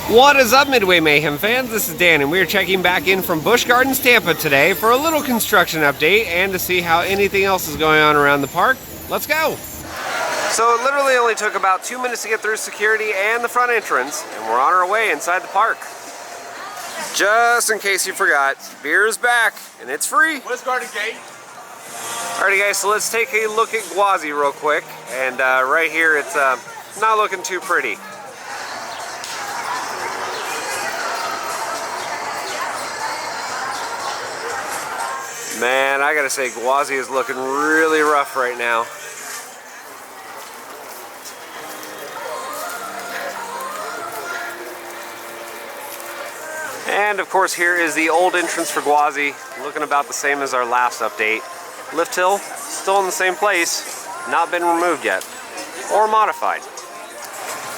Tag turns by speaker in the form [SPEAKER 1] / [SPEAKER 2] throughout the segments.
[SPEAKER 1] What is up, Midway Mayhem fans? This is Dan, and we are checking back in from Busch Gardens Tampa today for a little construction update and to see how anything else is going on around the park. Let's go! So it literally only took about 2 minutes to get through security and the front entrance, and we're on our way inside the park. Just in case you forgot, beer is back, and it's free.
[SPEAKER 2] Where's Garden Gate?
[SPEAKER 1] Alrighty guys, so let's take a look at Gwazi real quick, and right here it's not looking too pretty. Man, I gotta say, Gwazi is looking really rough right now. And of course, here is the old entrance for Gwazi, looking about the same as our last update. Lift hill, still in the same place, not been removed yet, or modified.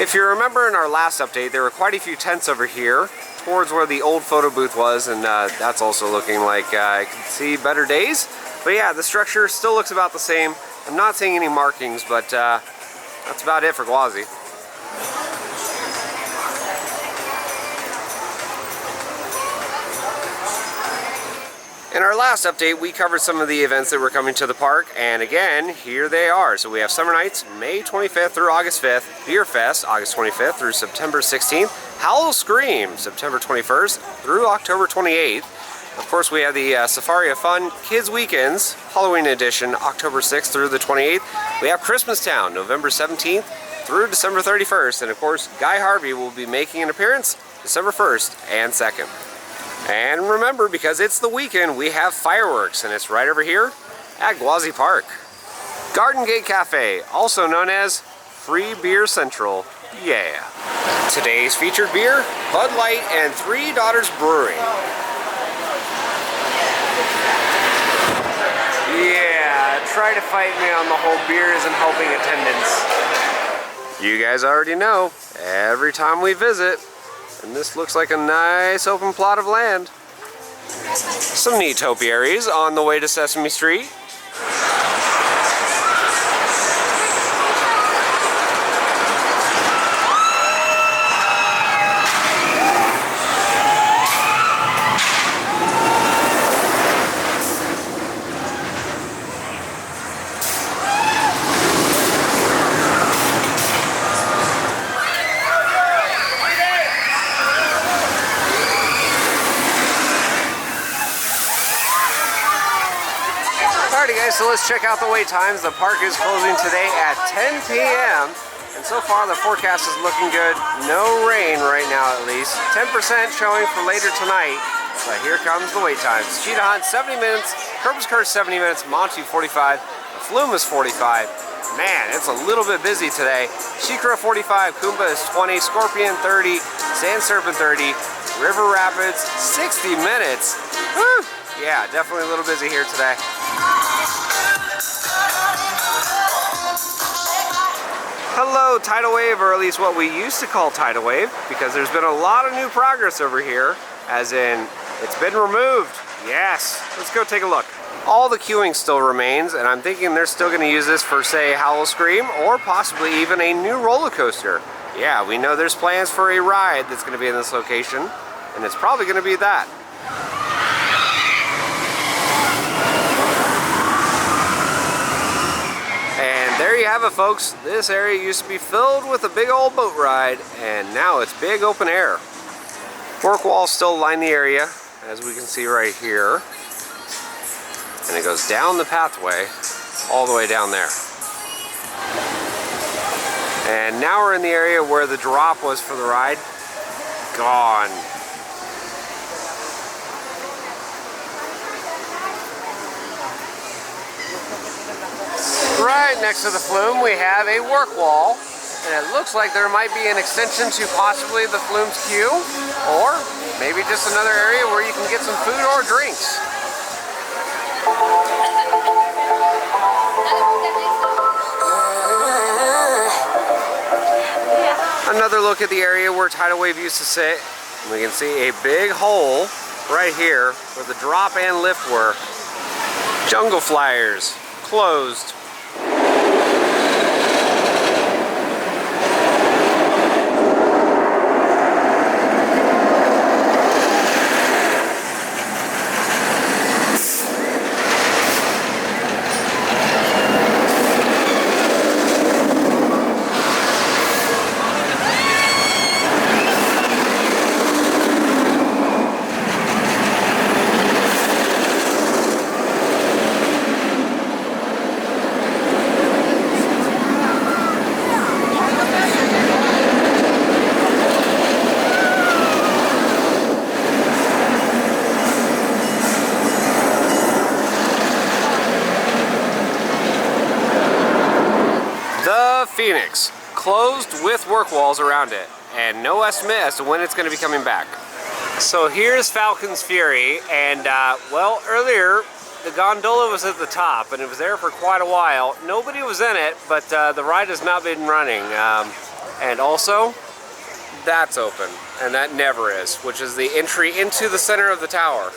[SPEAKER 1] If you remember in our last update, there were quite a few tents over here, towards where the old photo booth was, and that's also looking like I can see better days. But yeah, the structure still looks about the same. I'm not seeing any markings, but that's about it for Gwazi. In our last update, we covered some of the events that were coming to the park, and again, here they are. So we have Summer Nights, May 25th through August 5th, Beer Fest, August 25th through September 16th, Howl Scream, September 21st through October 28th. Of course, we have the Safari of Fun Kids Weekends, Halloween edition, October 6th through the 28th. We have Christmas Town, November 17th through December 31st, and of course, Guy Harvey will be making an appearance December 1st and 2nd. And remember, because it's the weekend, we have fireworks, and it's right over here at Gwazi Park. Garden Gate Cafe, also known as Free Beer Central. Yeah. Today's featured beer, Bud Light and Three Daughters Brewing. Yeah, try to fight me on the whole beer isn't helping attendance. You guys already know, every time we visit, and this looks like a nice open plot of land. Some neat topiaries on the way to Sesame Street. Alrighty guys, so let's check out the wait times. The park is closing today at 10 p.m. and so far the forecast is looking good. No rain right now at least. 10% showing for later tonight. But here comes the wait times. Cheetah Hunt 70 minutes, Corpus Curse 70 minutes, Monty 45, the Flume is 45. Man, it's a little bit busy today. Shikra 45, Kumba is 20, Scorpion 30, Sand Serpent 30, River Rapids 60 minutes. Woo! Yeah, definitely a little busy here today. Hello, Tidal Wave, or at least what we used to call Tidal Wave, because there's been a lot of new progress over here, as in, it's been removed. Yes, let's go take a look. All the queuing still remains, and I'm thinking they're still going to use this for, say, Howl Scream, or possibly even a new roller coaster. Yeah, we know there's plans for a ride that's going to be in this location, and it's probably going to be that. There you have it, folks. This area used to be filled with a big old boat ride, and now it's big open air. Work walls still line the area, as we can see right here. And it goes down the pathway, all the way down there. And now we're in the area where the drop was for the ride. Gone. Right next to the Flume, we have a work wall, and it looks like there might be an extension to possibly the Flume's queue, or maybe just another area where you can get some food or drinks. Another look at the area where Tidal Wave used to sit. We can see a big hole right here where the drop and lift were. Jungle Flyers, closed. of Phoenix, closed with work walls around it, and no estimate as to when it's going to be coming back. So here's Falcon's Fury, and well, earlier the gondola was at the top, and it was there for quite a while. Nobody was in it, but the ride has not been running. And also, that's open, and that never is, which is the entry into the center of the tower.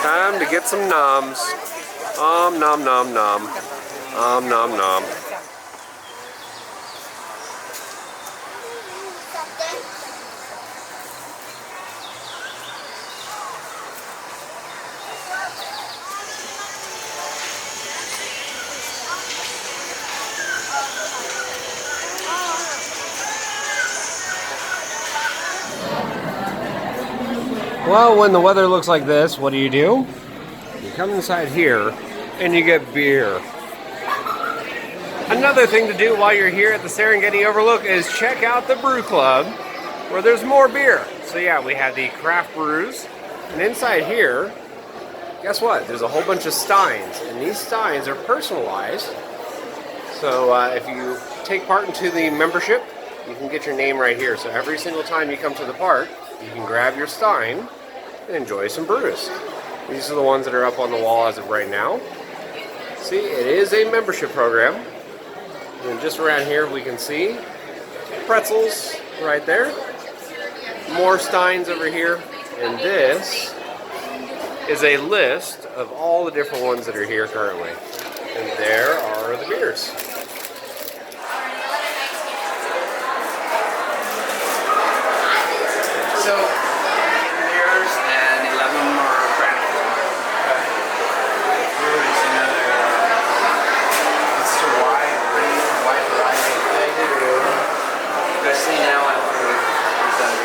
[SPEAKER 1] Time to get some noms. Nom nom nom. Nom nom. Well, when the weather looks like this, what do? You come inside here and you get beer. Another thing to do while you're here at the Serengeti Overlook is check out the brew club where there's more beer. So yeah, we have the craft brews, and inside here, guess what? There's a whole bunch of steins, and these steins are personalized. So if you take part into the membership, you can get your name right here. So every single time you come to the park, you can grab your stein and enjoy some brews. These are the ones that are up on the wall as of right now. See, it is a membership program. And just around here we can see pretzels right there. More steins over here. And this is a list of all the different ones that are here currently. And there are the beers.
[SPEAKER 2] So, beers and 11 more craft. Breweries, it's a wide variety of things to do. Especially now after we've done.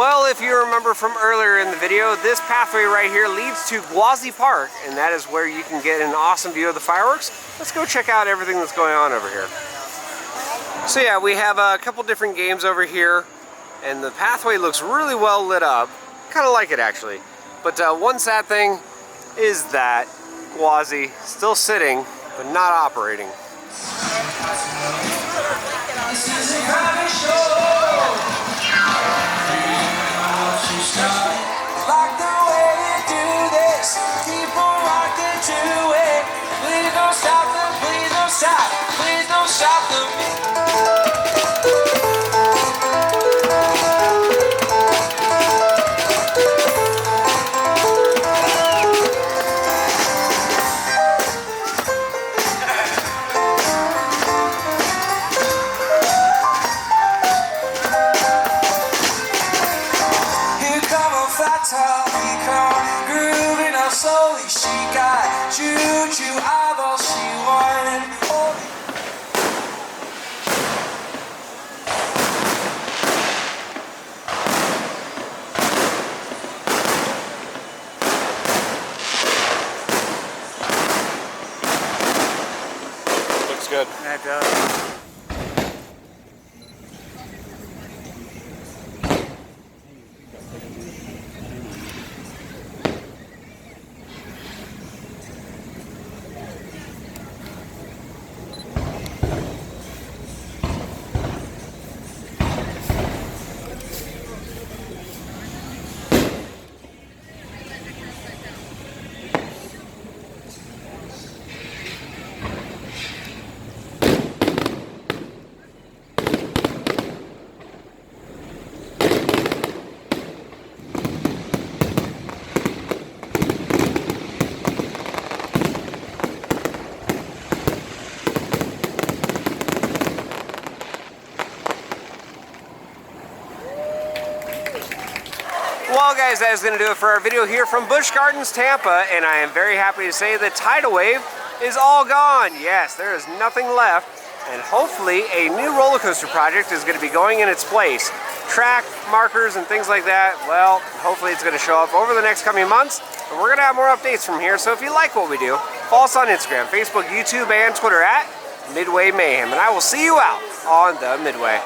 [SPEAKER 1] Well, if you remember from earlier in the video, this pathway right here leads to Gwazi Park, and that is where you can get an awesome view of the fireworks. Let's go check out everything that's going on over here. So yeah, we have a couple different games over here, and the pathway looks really well lit up. Kind of like it actually. But one sad thing is that Gwazi still sitting, but not operating.
[SPEAKER 3] Like the way you do this, keep on rocking to it. Please don't stop them, please don't stop, please don't stop them. Here come a fat top, he come grooving up slowly. She got choo-choo eyeballs, she wanted.
[SPEAKER 1] Looks good.
[SPEAKER 2] That does.
[SPEAKER 1] Well guys, that is going to do it for our video here from Busch Gardens Tampa, and I am very happy to say the Tidal Wave is all gone. Yes, there is nothing left, and hopefully a new roller coaster project is going to be going in its place. Track markers and things like that, well, hopefully it's going to show up over the next coming months, and we're going to have more updates from here. So if you like what we do, follow us on Instagram, Facebook, YouTube, and Twitter at Midway Mayhem, and I will see you out on the Midway.